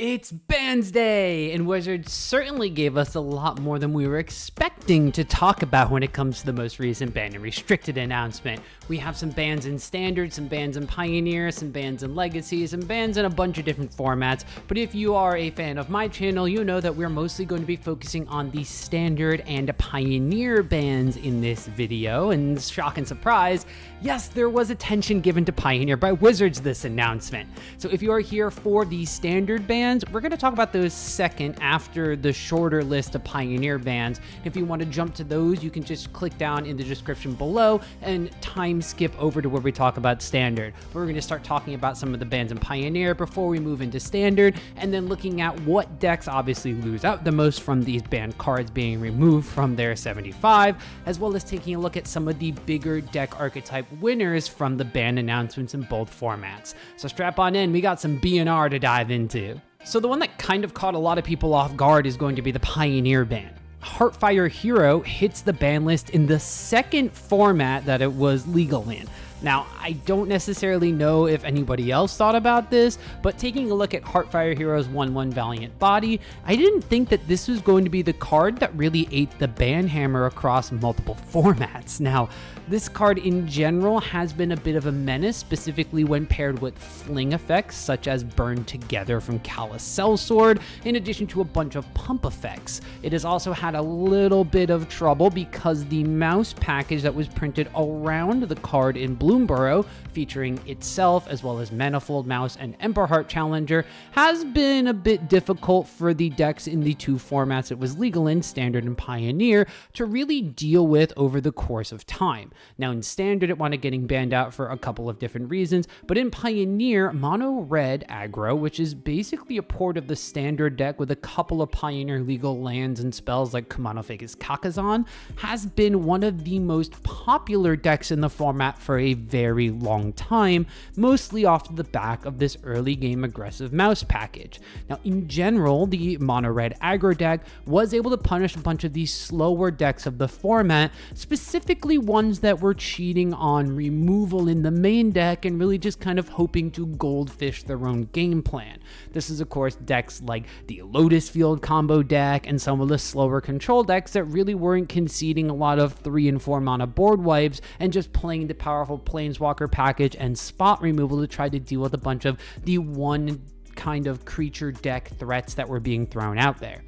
It's Bands Day, and Wizards certainly gave us a lot more than we were expecting to talk about when it comes to the most recent Banned and Restricted announcement. We have some bans in Standard, some bans in Pioneer, some bans in Legacy, some bans in a bunch of different formats, but if you are a fan of my channel, you know that we're mostly going to be focusing on the Standard and Pioneer bans in this video, and shock and surprise, yes, there was attention given to Pioneer by Wizards this announcement. So if you are here for the Standard bans, we're going to talk about those second after the shorter list of Pioneer bans. If you want to jump to those, you can just click down in the description below and time skip over to where we talk about Standard. But we're going to start talking about some of the bans in Pioneer before we move into Standard, and then looking at what decks obviously lose out the most from these banned cards being removed from their 75, as well as taking a look at some of the bigger deck archetype winners from the ban announcements in both formats. So strap on in, we got some B&R to dive into. So the one that kind of caught a lot of people off guard is going to be the Pioneer ban. Heartfire Hero hits the ban list in the second format that it was legal in. Now, I don't necessarily know if anybody else thought about this, but taking a look at Heartfire Hero's 1/1 Valiant Body, I didn't think that this was going to be the card that really ate the ban hammer across multiple formats. Now, this card in general has been a bit of a menace, specifically when paired with fling effects such as Burn Together from Callous Sellsword, in addition to a bunch of pump effects. It has also had a little bit of trouble because the mouse package that was printed around the card in Bloomborough, featuring itself as well as Manifold Mouse and Emberheart Challenger, has been a bit difficult for the decks in the two formats it was legal in, Standard and Pioneer, to really deal with over the course of time. Now in Standard, it wound up getting banned out for a couple of different reasons, but in Pioneer, mono red aggro, which is basically a port of the Standard deck with a couple of Pioneer legal lands and spells like Kumano Fake's Kakazan, has been one of the most popular decks in the format for a very long time, mostly off the back of this early game aggressive mouse package. Now in general, the mono red aggro deck was able to punish a bunch of these slower decks of the format, specifically ones that were cheating on removal in the main deck and really just kind of hoping to goldfish their own game plan. This is of course decks like the Lotus Field combo deck and some of the slower control decks that really weren't conceding a lot of 3 and 4 mana board wipes and just playing the powerful Planeswalker package and spot removal to try to deal with a bunch of the one kind of creature deck threats that were being thrown out there.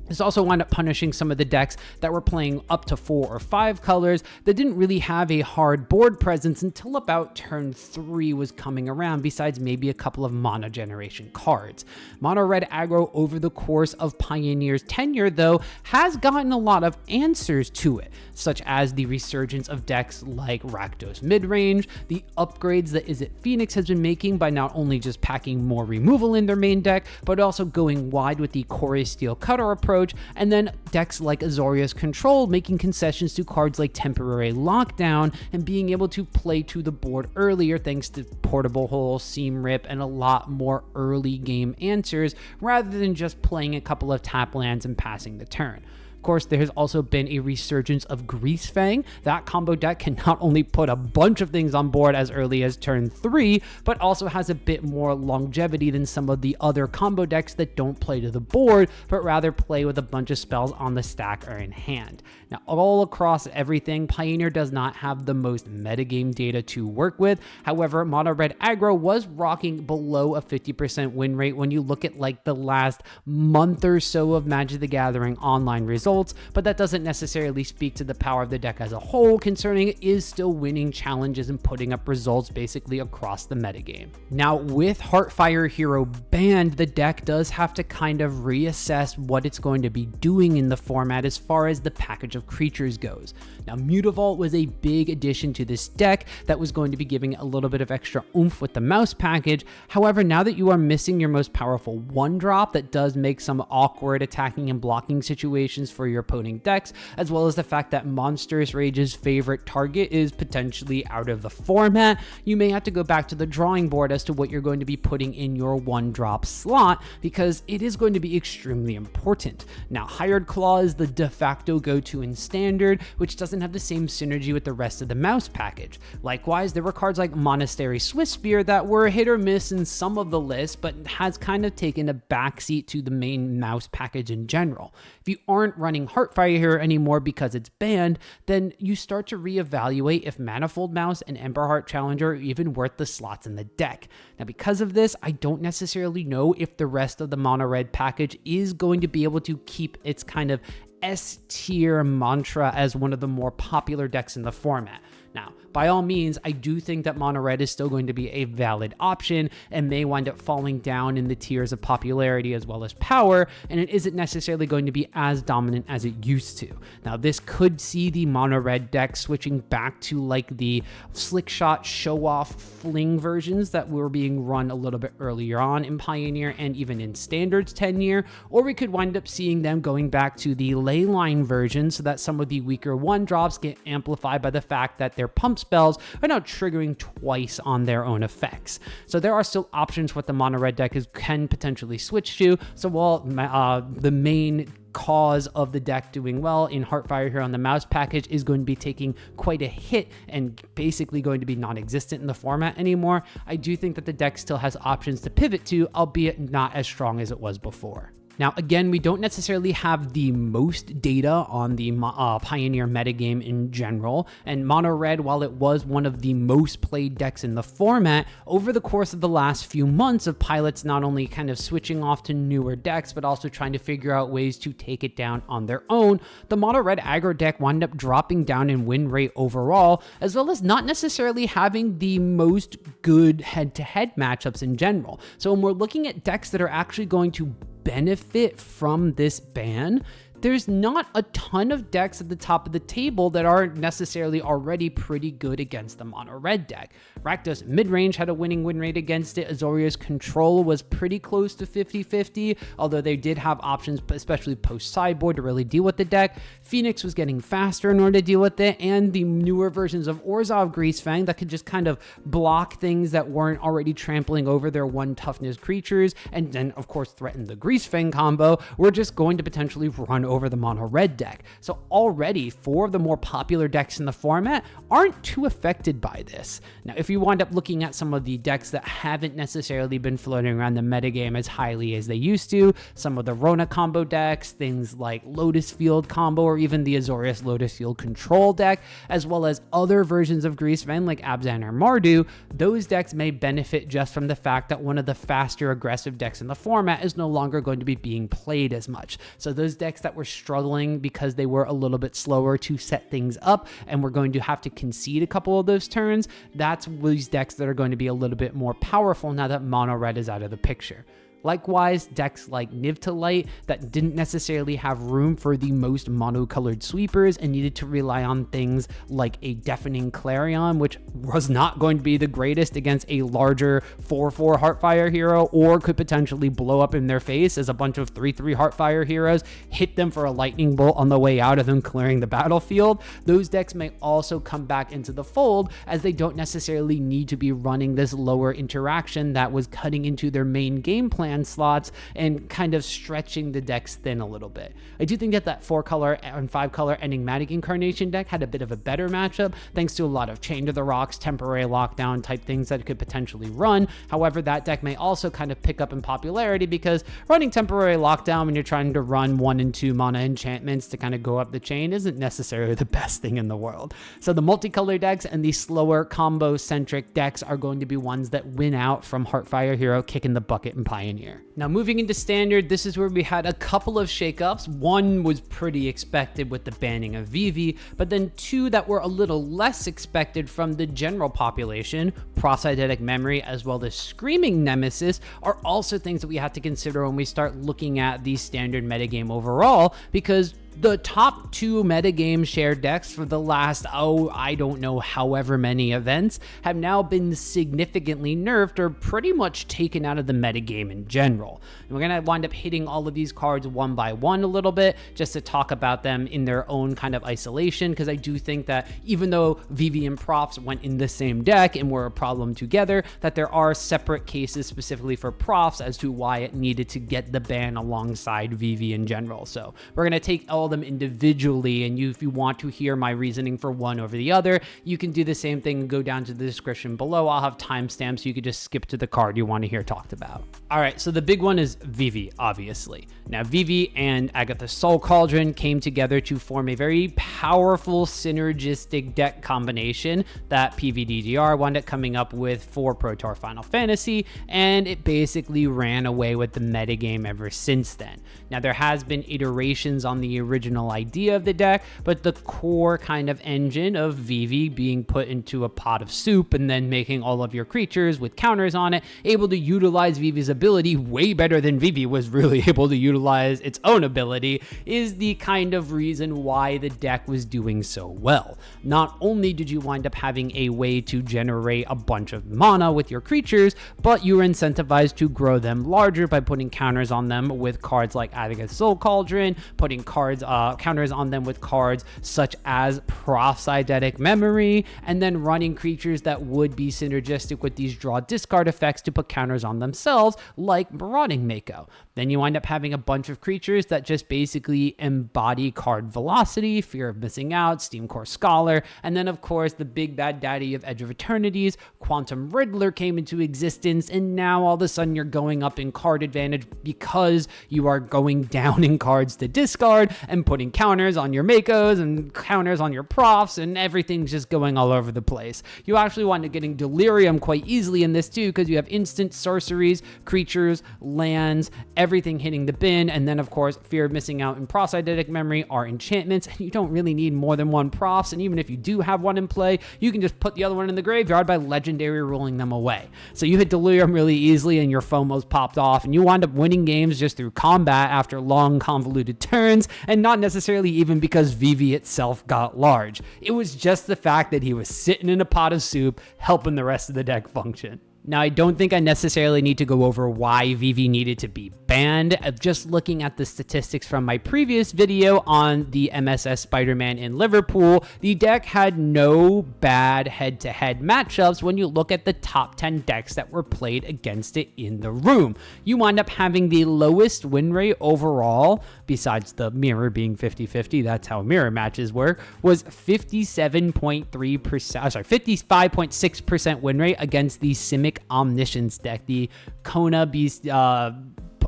This also wound up punishing some of the decks that were playing up to 4 or 5 colors that didn't really have a hard board presence until about turn 3 was coming around, besides maybe a couple of mana generation cards. Mono red aggro over the course of Pioneer's tenure, though, has gotten a lot of answers to it, such as the resurgence of decks like Rakdos Midrange, the upgrades that Izzet Phoenix has been making by not only just packing more removal in their main deck, but also going wide with the Core Steel Cutter approach, and then decks like Azorius Control making concessions to cards like Temporary Lockdown and being able to play to the board earlier thanks to Portable Hole, Seam Rip, and a lot more early game answers rather than just playing a couple of tap lands and passing the turn. Of course, there has also been a resurgence of Greasefang. That combo deck can not only put a bunch of things on board as early as turn 3, but also has a bit more longevity than some of the other combo decks that don't play to the board, but rather play with a bunch of spells on the stack or in hand. Now, all across everything, Pioneer does not have the most metagame data to work with. However, mono red aggro was rocking below a 50% win rate when you look at like the last month or so of Magic the Gathering online results, but that doesn't necessarily speak to the power of the deck as a whole, concerning it is still winning challenges and putting up results basically across the metagame. Now, with Heartfire Hero banned, the deck does have to kind of reassess what it's going to be doing in the format as far as the package of creatures goes. Now, Mutavault was a big addition to this deck that was going to be giving a little bit of extra oomph with the mouse package. However, now that you are missing your most powerful 1-drop that does make some awkward attacking and blocking situations for for your opponent decks, as well as the fact that Monstrous Rage's favorite target is potentially out of the format. You may have to go back to the drawing board as to what you're going to be putting in your 1-drop slot, because it is going to be extremely important. Now, Hired Claw is the de facto go-to in Standard, which doesn't have the same synergy with the rest of the mouse package. Likewise, there were cards like Monastery Swiftspear that were hit or miss in some of the lists, but has kind of taken a backseat to the main mouse package in general. If you aren't running Heartfire Hero anymore because it's banned, then you start to reevaluate if Manifold Mouse and Emberheart Challenger are even worth the slots in the deck. Now, because of this, I don't necessarily know if the rest of the mono red package is going to be able to keep its kind of S-tier mantra as one of the more popular decks in the format. Now, by all means, I do think that mono red is still going to be a valid option and may wind up falling down in the tiers of popularity as well as power, and it isn't necessarily going to be as dominant as it used to. Now, this could see the mono red deck switching back to like the slick shot show off fling versions that were being run a little bit earlier on in Pioneer and even in Standard's tenure, or we could wind up seeing them going back to the leyline version so that some of the weaker 1-drops get amplified by the fact that their pump spells are now triggering twice on their own effects. So there are still options what the mono red deck can potentially switch to. So while the main cause of the deck doing well in Heartfire Hero on the mouse package is going to be taking quite a hit and basically going to be non-existent in the format anymore, I do think that the deck still has options to pivot to, albeit not as strong as it was before. Now, again, we don't necessarily have the most data on the Pioneer metagame in general, and Mono Red, while it was one of the most played decks in the format, over the course of the last few months of pilots not only kind of switching off to newer decks, but also trying to figure out ways to take it down on their own, the Mono Red aggro deck wound up dropping down in win rate overall, as well as not necessarily having the most good head-to-head matchups in general. So when we're looking at decks that are actually going to benefit from this ban, there's not a ton of decks at the top of the table that aren't necessarily already pretty good against the mono red deck. Rakdos midrange had a winning win rate against it. Azorius Control was pretty close to 50-50, although they did have options, especially post sideboard, to really deal with the deck. Phoenix was getting faster in order to deal with it, and the newer versions of Orzhov Greasefang that could just kind of block things that weren't already trampling over their 1 toughness creatures, and then of course threaten the Greasefang combo, were just going to potentially run over the mono red deck. So already 4 of the more popular decks in the format aren't too affected by this. Now, if you wind up looking at some of the decks that haven't necessarily been floating around the metagame as highly as they used to, some of the Rona combo decks, things like Lotus Field combo, or even the Azorius Lotus Field control deck, as well as other versions of Greasefang like Abzan or Mardu, those decks may benefit just from the fact that one of the faster aggressive decks in the format is no longer going to be being played as much. So those decks that were struggling because they were a little bit slower to set things up and we're going to have to concede a couple of those turns, that's these decks that are going to be a little bit more powerful now that mono red is out of the picture. Likewise, decks like Niv-to-Light that didn't necessarily have room for the most monocolored sweepers and needed to rely on things like a Deafening Clarion, which was not going to be the greatest against a larger 4/4 Heartfire Hero, or could potentially blow up in their face as a bunch of 3/3 Heartfire Heroes hit them for a lightning bolt on the way out of them clearing the battlefield. Those decks may also come back into the fold as they don't necessarily need to be running this lower interaction that was cutting into their main game plan slots and kind of stretching the decks thin a little bit. I do think that that 4-color and 5-color Enigmatic Incarnation deck had a bit of a better matchup thanks to a lot of Chain to the Rocks, Temporary Lockdown type things that it could potentially run. However, that deck may also kind of pick up in popularity because running Temporary Lockdown when you're trying to run 1 and 2 mana enchantments to kind of go up the chain isn't necessarily the best thing in the world. So the multicolor decks and the slower combo-centric decks are going to be ones that win out from Heartfire Hero kicking the bucket in Pioneer. Now, moving into Standard, this is where we had a couple of shakeups. One was pretty expected with the banning of Vivi, but then 2 that were a little less expected from the general population, Proft Eidetic Memory as well as Screaming Nemesis, are also things that we have to consider when we start looking at the Standard metagame overall, because The top 2 metagame shared decks for the last, I don't know, however many events have now been significantly nerfed or pretty much taken out of the metagame in general. And we're going to wind up hitting all of these cards one by one a little bit just to talk about them in their own kind of isolation, because I do think that even though Vivi and Proft went in the same deck and were a problem together, that there are separate cases specifically for Profts as to why it needed to get the ban alongside Vivi in general. So we're going to take all of them individually, and if you want to hear my reasoning for one over the other, you can do the same thing and go down to the description below. I'll have timestamps so you could just skip to the card you want to hear talked about. All right, so the big one is Vivi, obviously. Now, Vivi and Agatha's Soul Cauldron came together to form a very powerful synergistic deck combination that PVDGR wound up coming up with for Pro Tour Final Fantasy, and it basically ran away with the metagame ever since then. Now, there has been iterations on the original idea of the deck, but the core kind of engine of Vivi being put into a pot of soup and then making all of your creatures with counters on it able to utilize Vivi's ability way better than Vivi was really able to utilize its own ability is the kind of reason why the deck was doing so well. Not only did you wind up having a way to generate a bunch of mana with your creatures, but you were incentivized to grow them larger by putting counters on them with cards like Eidetic Soul Cauldron, putting counters on them with cards such as Proft's Eidetic Memory, and then running creatures that would be synergistic with these draw discard effects to put counters on themselves, like Marauding Mako. Then you wind up having a bunch of creatures that just basically embody card velocity, Fear of Missing Out, Steam Core Scholar, and then of course the big bad daddy of Edge of Eternities, Quantum Riddler, came into existence, and now all of a sudden you're going up in card advantage because you are going down in cards to discard and putting counters on your Makos and counters on your Profts, and everything's just going all over the place. You actually wind up getting Delirium quite easily in this too, because you have instant sorceries, creatures, lands, everything hitting the bin, and then of course Fear of Missing Out and Proft's Eidetic Memory are enchantments, and you don't really need more than one Profts, and even if you do have one in play, you can just put the other one in the graveyard by legendary ruling them away. So you hit Delirium really easily and your FOMO's popped off, and you wind up winning games just through combat after long convoluted turns, and not necessarily even because Vivi itself got large. It was just the fact that he was sitting in a pot of soup helping the rest of the deck function. Now, I don't think I necessarily need to go over why Vivi needed to be banned. Just looking at the statistics from my previous video on the MSS Spider-Man in Liverpool, the deck had no bad head-to-head matchups when you look at the top 10 decks that were played against it in the room. You wind up having the lowest win rate overall, besides the mirror being 50-50, that's how mirror matches work, was 55.6% win rate against the Simic Omniscience deck, the Kona Beast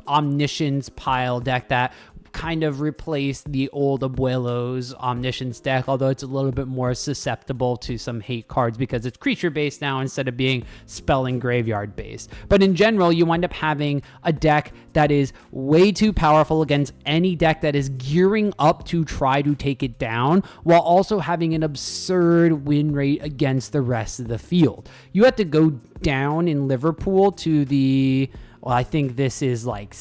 Omniscience pile deck that kind of replaced the old Abuelo's Omniscience deck, although it's a little bit more susceptible to some hate cards because it's creature based now instead of being spell and graveyard based. But in general, you wind up having a deck that is way too powerful against any deck that is gearing up to try to take it down, while also having an absurd win rate against the rest of the field. You have to go down in Liverpool to the, well, I think this is like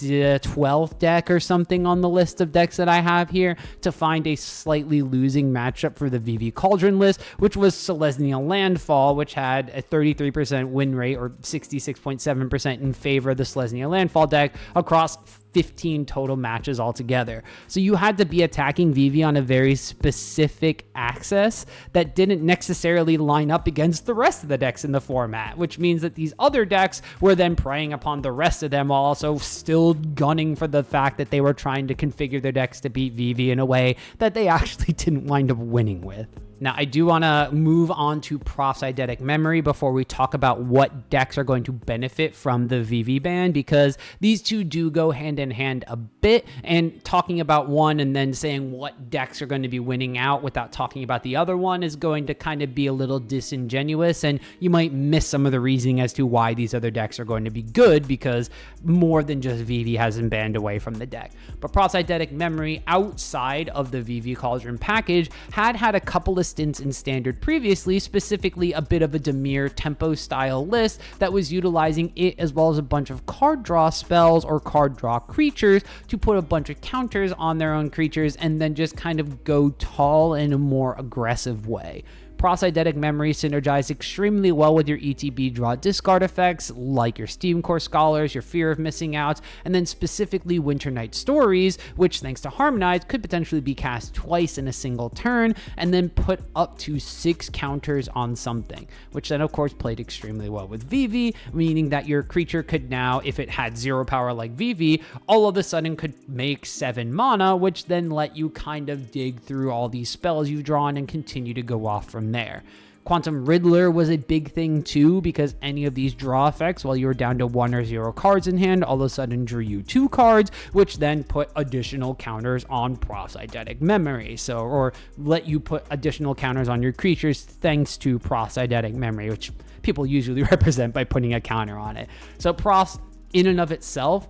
12th deck or something on the list of decks that I have here to find a slightly losing matchup for the Vivi Cauldron list, which was Selesnya Landfall, which had a 33% win rate or 66.7% in favor of the Selesnya Landfall deck across 15 total matches altogether. So you had to be attacking Vivi on a very specific axis that didn't necessarily line up against the rest of the decks in the format, which means that these other decks were then preying upon the rest of them while also still gunning for the fact that they were trying to configure their decks to beat Vivi in a way that they actually didn't wind up winning with. Now, I do want to move on to Proft's Eidetic Memory before we talk about what decks are going to benefit from the Vivi ban, because these two do go hand in hand a bit, and talking about one and then saying what decks are going to be winning out without talking about the other one is going to kind of be a little disingenuous, and you might miss some of the reasoning as to why these other decks are going to be good, because more than just Vivi has been banned away from the deck. But Proft's Eidetic Memory, outside of the Vivi Cauldron package, had a couple of existence in Standard previously, specifically a bit of a Dimir tempo style list that was utilizing it as well as a bunch of card draw spells or card draw creatures to put a bunch of counters on their own creatures and then just kind of go tall in a more aggressive way. Proft Eidetic Memory synergized extremely well with your ETB draw discard effects, like your Steam Core Scholars, your Fear of Missing Out, and then specifically Winter Night Stories, which thanks to Harmonize could potentially be cast twice in a single turn, and then put up to 6 counters on something, which then of course played extremely well with Vivi, meaning that your creature could now, if it had 0 power like Vivi, all of a sudden could make 7 mana, which then let you kind of dig through all these spells you've drawn and continue to go off from there. Quantum Riddler was a big thing too, because any of these draw effects, while you were down to 1 or 0 cards in hand, all of a sudden drew you 2 cards, which then put additional counters on Proft Eidetic Memory. Or let you put additional counters on your creatures thanks to Proft Eidetic Memory, which people usually represent by putting a counter on it. So Proft, in and of itself,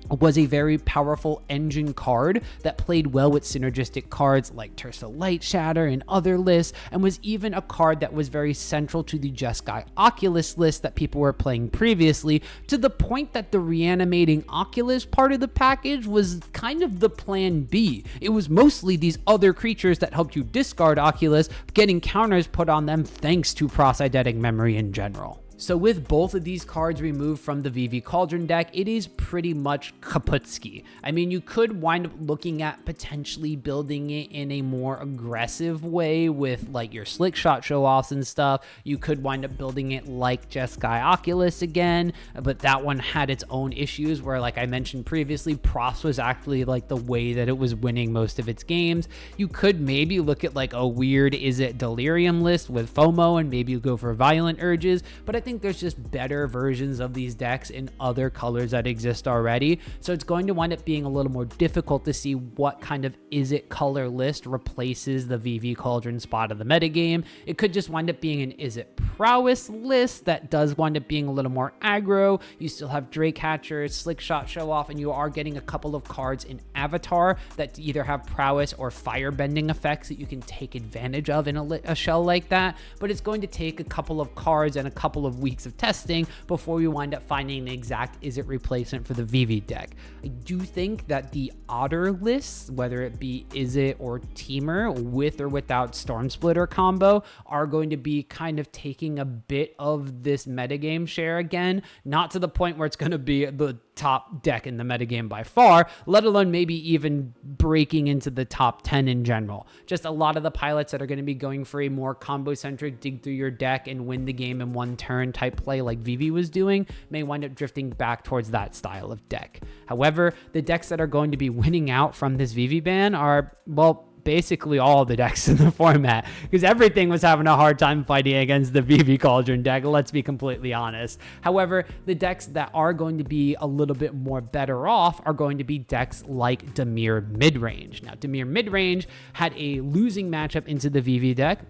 was a very powerful engine card that played well with synergistic cards like Tersa Light Shatter and other lists, and was even a card that was very central to the Jeskai Oculus list that people were playing previously, to the point that the reanimating Oculus part of the package was kind of the plan B. It was mostly these other creatures that helped you discard Oculus, getting counters put on them thanks to Proft Eidetic Memory in general. So with both of these cards removed from the Vivi Cauldron deck, it is pretty much kaputski. I mean, you could wind up looking at potentially building it in a more aggressive way with like your slick shot show-offs and stuff. You could wind up building it like Jeskai Oculus again, but that one had its own issues where, like I mentioned previously, Proft was actually like the way that it was winning most of its games. You could maybe look at like a weird Is It Delirium list with FOMO and maybe you go for Violent Urges, but I think there's just better versions of these decks in other colors that exist already, so it's going to wind up being a little more difficult to see what kind of Is It color list replaces the Vivi Cauldron spot of the metagame. It could just wind up being an Is It Prowess list that does wind up being a little more aggro. You still have Drake Hatcher, Slick Shot Show Off, and you are getting a couple of cards in Avatar that either have prowess or firebending effects that you can take advantage of in a shell like that, but it's going to take a couple of cards and a couple of weeks of testing before we wind up finding the exact Is It replacement for the Vivi deck. I do think that the Otter lists, whether it be Is It or Teamer, with or without Storm Splitter combo, are going to be kind of taking a bit of this metagame share again, not to the point where it's going to be the top deck in the metagame by far, let alone maybe even breaking into the top 10 in general. Just a lot of the pilots that are going to be going for a more combo-centric dig through your deck and win the game in one turn type play like Vivi was doing may wind up drifting back towards that style of deck. However, the decks that are going to be winning out from this Vivi ban are, well, basically all the decks in the format, because everything was having a hard time fighting against the Vivi Cauldron deck, let's be completely honest. However, the decks that are going to be a little bit more better off are going to be decks like Dimir Midrange. Now, Dimir Midrange had a losing matchup into the Vivi deck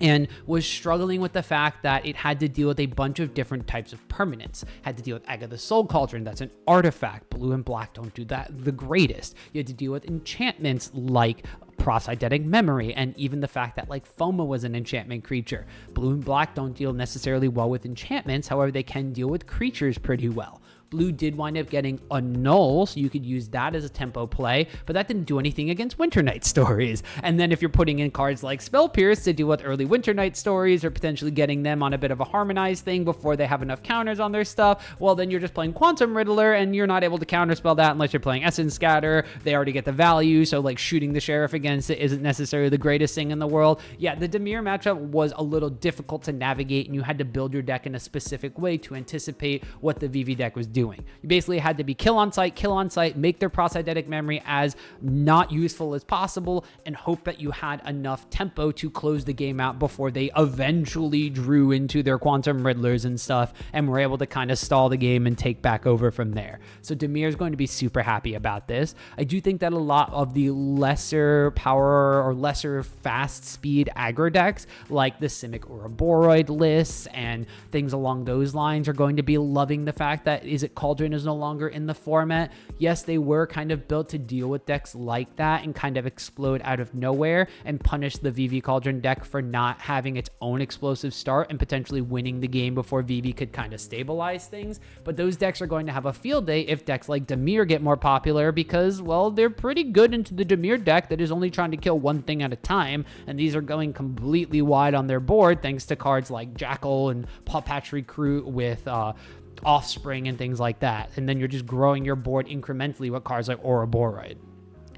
and was struggling with the fact that it had to deal with a bunch of different types of permanents. Had to deal with Egg of the Soul Cauldron, that's an artifact. Blue and black don't do that the greatest. You had to deal with enchantments like Proft Eidetic Memory, and even the fact that like FOMO was an enchantment creature. Blue and black don't deal necessarily well with enchantments, however they can deal with creatures pretty well. Blue did wind up getting a null, so you could use that as a tempo play, but that didn't do anything against Winter Night Stories. And then if you're putting in cards like Spell Pierce to deal with early Winter Night Stories, or potentially getting them on a bit of a harmonized thing before they have enough counters on their stuff, well, then you're just playing Quantum Riddler, and you're not able to counterspell that unless you're playing Essence Scatter. They already get the value, so like shooting the Sheriff against it isn't necessarily the greatest thing in the world. Yeah, the Dimir matchup was a little difficult to navigate, and you had to build your deck in a specific way to anticipate what the Vivi deck was doing. You basically had to be kill on sight, make their Proft Eidetic Memory as not useful as possible, and hope that you had enough tempo to close the game out before they eventually drew into their Quantum Riddlers and stuff, and were able to kind of stall the game and take back over from there. So Dimir is going to be super happy about this. I do think that a lot of the lesser power or lesser fast speed aggro decks, like the Simic Ouroboros lists and things along those lines, are going to be loving the fact that Is It Basic Cauldron is no longer in the format. Yes, they were kind of built to deal with decks like that and kind of explode out of nowhere and punish the Vivi Cauldron deck for not having its own explosive start and potentially winning the game before Vivi could kind of stabilize things. But those decks are going to have a field day if decks like Dimir get more popular because, well, they're pretty good into the Dimir deck that is only trying to kill one thing at a time, and these are going completely wide on their board thanks to cards like Jackal and Paw Patch Recruit with Offspring and things like that. And then you're just growing your board incrementally with cards like Ouroboros.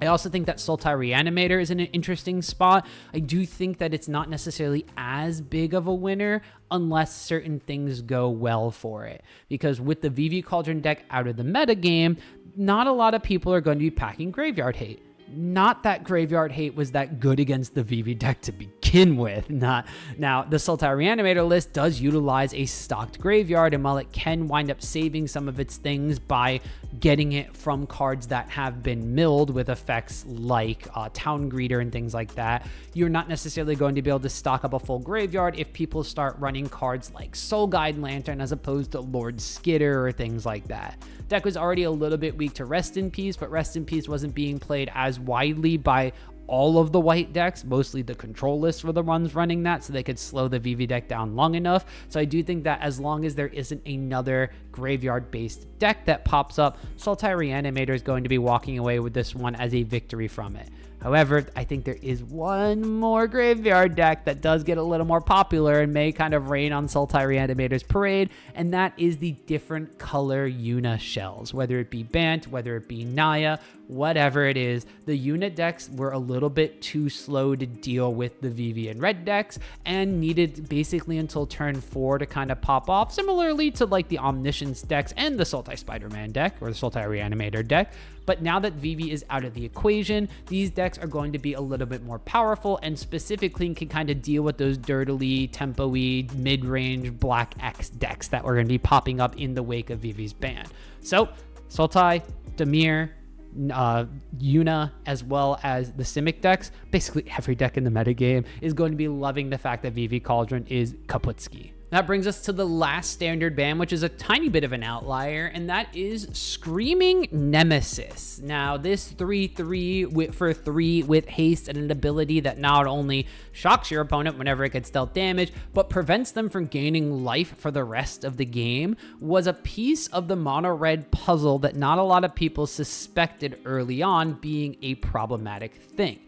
I also think that Sultai Reanimator is in an interesting spot. I do think that it's not necessarily as big of a winner unless certain things go well for it. Because with the Vivi Cauldron deck out of the meta game, not a lot of people are going to be packing Graveyard Hate. Not that Graveyard Hate was that good against the Vivi deck to begin with. Now, the Sultai Reanimator list does utilize a stocked graveyard, and while it can wind up saving some of its things by getting it from cards that have been milled with effects like Town Greeter and things like that, you're not necessarily going to be able to stock up a full graveyard if people start running cards like Soul Guide Lantern as opposed to Lord Skitter or things like that. Deck was already a little bit weak to Rest in Peace, but Rest in Peace wasn't being played as widely by all of the white decks. Mostly the control lists were the ones running that, so they could slow the Vivi deck down long enough. So I do think that as long as there isn't another graveyard-based deck that pops up, Sultai Reanimator is going to be walking away with this one as a victory from it. However, I think there is one more graveyard deck that does get a little more popular and may kind of rain on Sultai Reanimator's parade, and that is the different color Yuna shells. Whether it be Bant, whether it be Naya, whatever it is, the unit decks were a little bit too slow to deal with the Vivi and red decks and needed basically until turn 4 to kind of pop off, similarly to like the Omniscience decks and the Sultai Spider-Man deck or the Sultai Reanimator deck. But now that Vivi is out of the equation, these decks are going to be a little bit more powerful and specifically can kind of deal with those dirtily, tempo-y, mid-range Black X decks that were going to be popping up in the wake of Vivi's ban. So, Sultai, Dimir, Yuna, as well as the Simic decks, basically every deck in the metagame is going to be loving the fact that Vivi Cauldron is Kaputski. That brings us to the last standard ban, which is a tiny bit of an outlier, and that is Screaming Nemesis. Now, this 3/3 for 3 with haste and an ability that not only shocks your opponent whenever it gets dealt damage, but prevents them from gaining life for the rest of the game, was a piece of the mono-red puzzle that not a lot of people suspected early on being a problematic thing.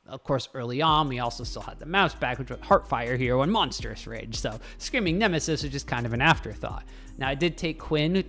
Of course, early on, we also still had the mouse pack, which was Heartfire Hero and Monstrous Rage, so Screaming Nemesis was just kind of an afterthought. Now, I did take Quinn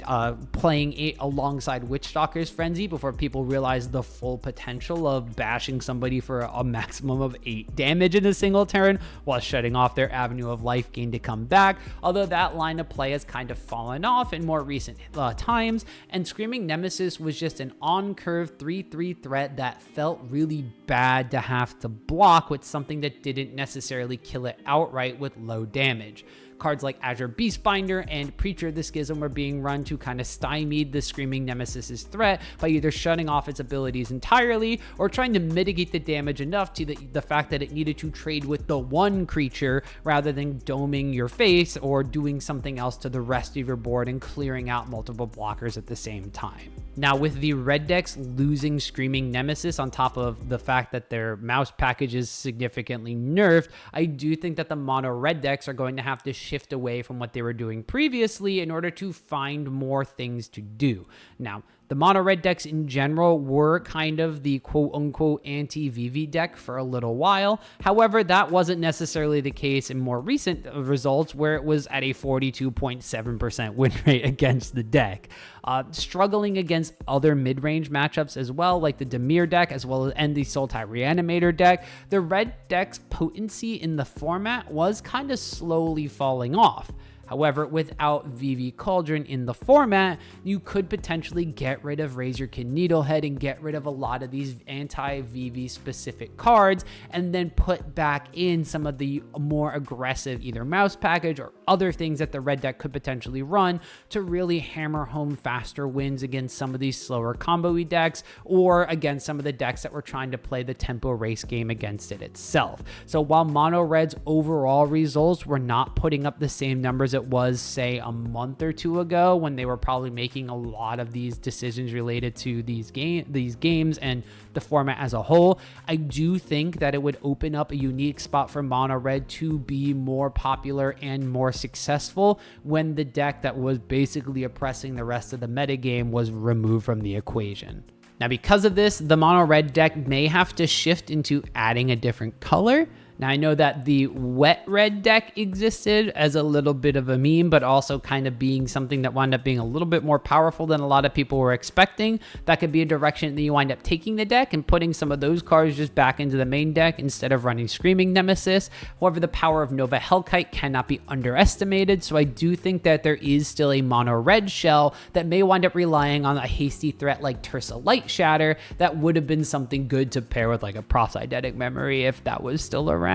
playing it alongside Witchstalker's Frenzy before people realized the full potential of bashing somebody for a maximum of 8 damage in a single turn while shutting off their avenue of life gain to come back, although that line of play has kind of fallen off in more recent times, and Screaming Nemesis was just an on-curve 3/3 threat that felt really bad to have to block with something that didn't necessarily kill it outright with low damage. Cards like Azure Beastbinder and Preacher of the Schism were being run to kind of stymie the Screaming Nemesis' threat by either shutting off its abilities entirely or trying to mitigate the damage enough to the fact that it needed to trade with the one creature rather than doming your face or doing something else to the rest of your board and clearing out multiple blockers at the same time. Now, with the red decks losing Screaming Nemesis on top of the fact that their mouse package is significantly nerfed, I do think that the mono red decks are going to have to shift away from what they were doing previously in order to find more things to do. Now, the mono red decks in general were kind of the quote-unquote anti-Vivi deck for a little while. However, that wasn't necessarily the case in more recent results where it was at a 42.7% win rate against the deck. Struggling against other mid-range matchups as well, like the Dimir deck as well as the Sultai Reanimator deck, the red deck's potency in the format was kind of slowly falling off. However, without Vivi Cauldron in the format, you could potentially get rid of Razorkin Needlehead and get rid of a lot of these anti-Vivi specific cards and then put back in some of the more aggressive either mouse package or other things that the red deck could potentially run to really hammer home faster wins against some of these slower combo-y decks or against some of the decks that were trying to play the tempo race game against it itself. So while mono red's overall results were not putting up the same numbers it was, say, a month or two ago, when they were probably making a lot of these decisions related to these games and the format as a whole. I do think that it would open up a unique spot for mono red to be more popular and more successful when the deck that was basically oppressing the rest of the metagame was removed from the equation. Now, because of this, the mono red deck may have to shift into adding a different color. Now, I know that the wet red deck existed as a little bit of a meme, but also kind of being something that wound up being a little bit more powerful than a lot of people were expecting. That could be a direction that you wind up taking the deck and putting some of those cards just back into the main deck instead of running Screaming Nemesis. However, the power of Nova Hellkite cannot be underestimated, so I do think that there is still a mono red shell that may wind up relying on a hasty threat like Tersa Light Shatter that would have been something good to pair with like a Proft Eidetic Memory if that was still around.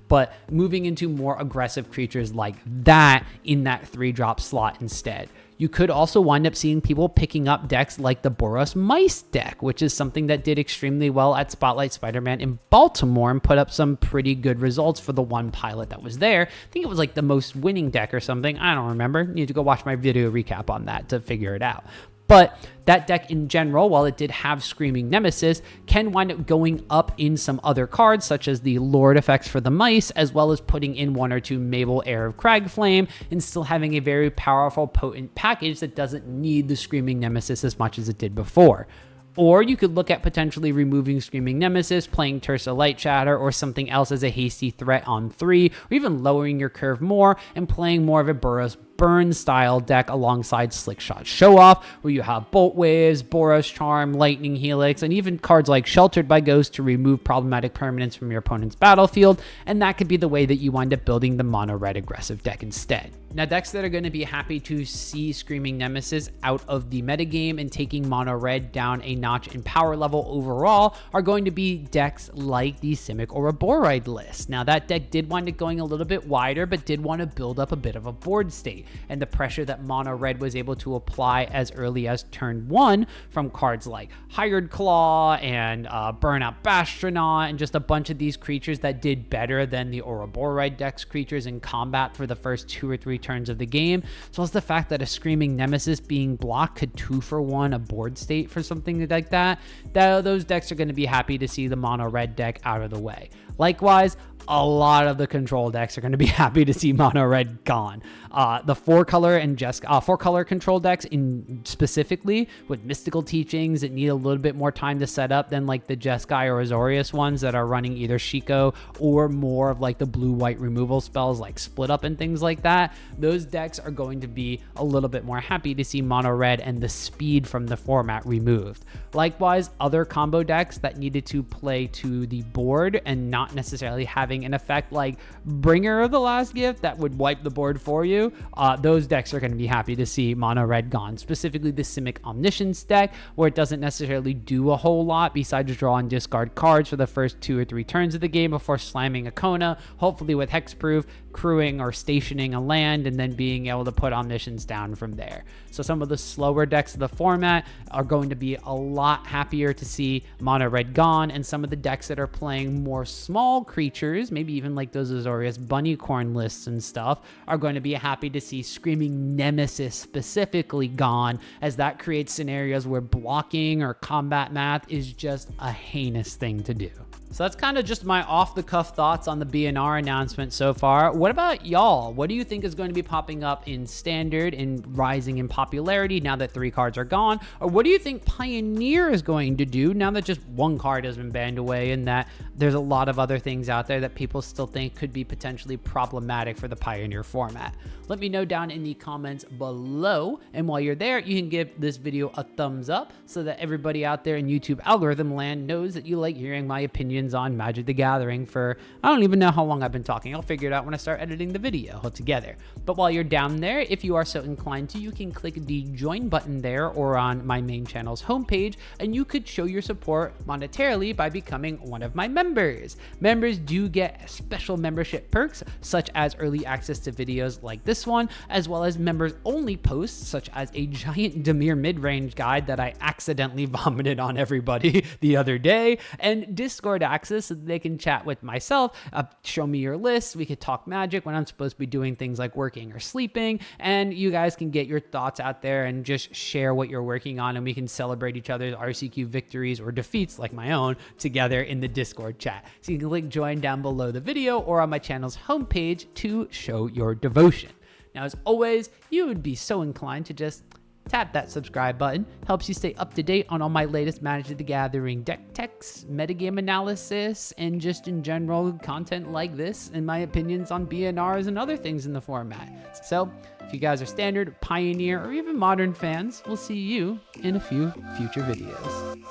But moving into more aggressive creatures like that in that 3-drop slot instead. You could also wind up seeing people picking up decks like the Boros Mice deck, which is something that did extremely well at Spotlight Spider-Man in Baltimore and put up some pretty good results for the one pilot that was there. I think it was like the most winning deck or something. I don't remember. You need to go watch my video recap on that to figure it out. But that deck in general, while it did have Screaming Nemesis, can wind up going up in some other cards, such as the Lord effects for the mice, as well as putting in 1 or 2 Mabel Heir of Cragflame, and still having a very powerful, potent package that doesn't need the Screaming Nemesis as much as it did before. Or you could look at potentially removing Screaming Nemesis, playing Tersa Light Shatter, or something else as a hasty threat on 3, or even lowering your curve more and playing more of a Boros Burn style deck alongside Slickshot Show Off, where you have Bolt Waves, Boros Charm, Lightning Helix, and even cards like Sheltered by Ghost to remove problematic permanents from your opponent's battlefield, and that could be the way that you wind up building the mono red aggressive deck instead. Now, decks that are going to be happy to see Screaming Nemesis out of the metagame and taking mono red down a notch in power level overall are going to be decks like the Simic Ouroboros list. Now, that deck did wind up going a little bit wider, but did want to build up a bit of a board state. And the pressure that mono red was able to apply as early as turn 1 from cards like Hired Claw and Burnout Bastronaut and just a bunch of these creatures that did better than the Ouroboros deck's creatures in combat for the first 2 or 3 turns of the game, as well as the fact that a Screaming Nemesis being blocked could 2-for-1 a board state for something like that. Those decks are going to be happy to see the mono red deck out of the way. Likewise, a lot of the control decks are going to be happy to see mono red gone. The 4-color control decks in specifically with mystical teachings that need a little bit more time to set up than like the Jeskai or Azorius ones that are running either Shiko or more of like the blue-white removal spells like Split Up and things like that. Those decks are going to be a little bit more happy to see mono red and the speed from the format removed. Likewise, other combo decks that needed to play to the board and not necessarily having an effect like Bringer of the Last Gift that would wipe the board for you, those decks are going to be happy to see mono red gone. Specifically the Simic Omniscience deck, where it doesn't necessarily do a whole lot besides draw and discard cards for the first 2 or 3 turns of the game before slamming a Kona, hopefully with hexproof, crewing or stationing a land, and then being able to put Omniscience down from there. So some of the slower decks of the format are going to be a lot happier to see mono red gone, and some of the decks that are playing more small creatures, maybe even like those Azorius Bunnycorn lists and stuff, are going to be happy to see Screaming Nemesis specifically gone, as that creates scenarios where blocking or combat math is just a heinous thing to do. So that's kind of just my off-the-cuff thoughts on the BNR announcement so far. What about y'all? What do you think is going to be popping up in Standard and rising in popularity now that 3 cards are gone? Or what do you think Pioneer is going to do now that just 1 card has been banned away and that there's a lot of other things out there that people still think could be potentially problematic for the Pioneer format? Let me know down in the comments below. And while you're there, you can give this video a thumbs up so that everybody out there in YouTube algorithm land knows that you like hearing my opinions on Magic the Gathering for, I don't even know how long I've been talking. I'll figure it out when I start editing the video altogether. But while you're down there, if you are so inclined to, you can click the join button there or on my main channel's homepage, and you could show your support monetarily by becoming one of my members. Members do get special membership perks, such as early access to videos like this one, as well as members only posts, such as a giant Dimir mid-range guide that I accidentally vomited on everybody the other day, and Discord access so that they can chat with myself, show me your list, we could talk Magic, Magic when I'm supposed to be doing things like working or sleeping, and you guys can get your thoughts out there and just share what you're working on, and we can celebrate each other's RCQ victories or defeats like my own together in the Discord chat. So you can click join down below the video or on my channel's homepage to show your devotion. Now, as always, you would be so inclined to just tap that subscribe button. Helps you stay up to date on all my latest Magic the Gathering deck techs, metagame analysis, and just in general content like this, and my opinions on BNRs and other things in the format. So if you guys are Standard, Pioneer, or even Modern fans, we'll see you in a few future videos.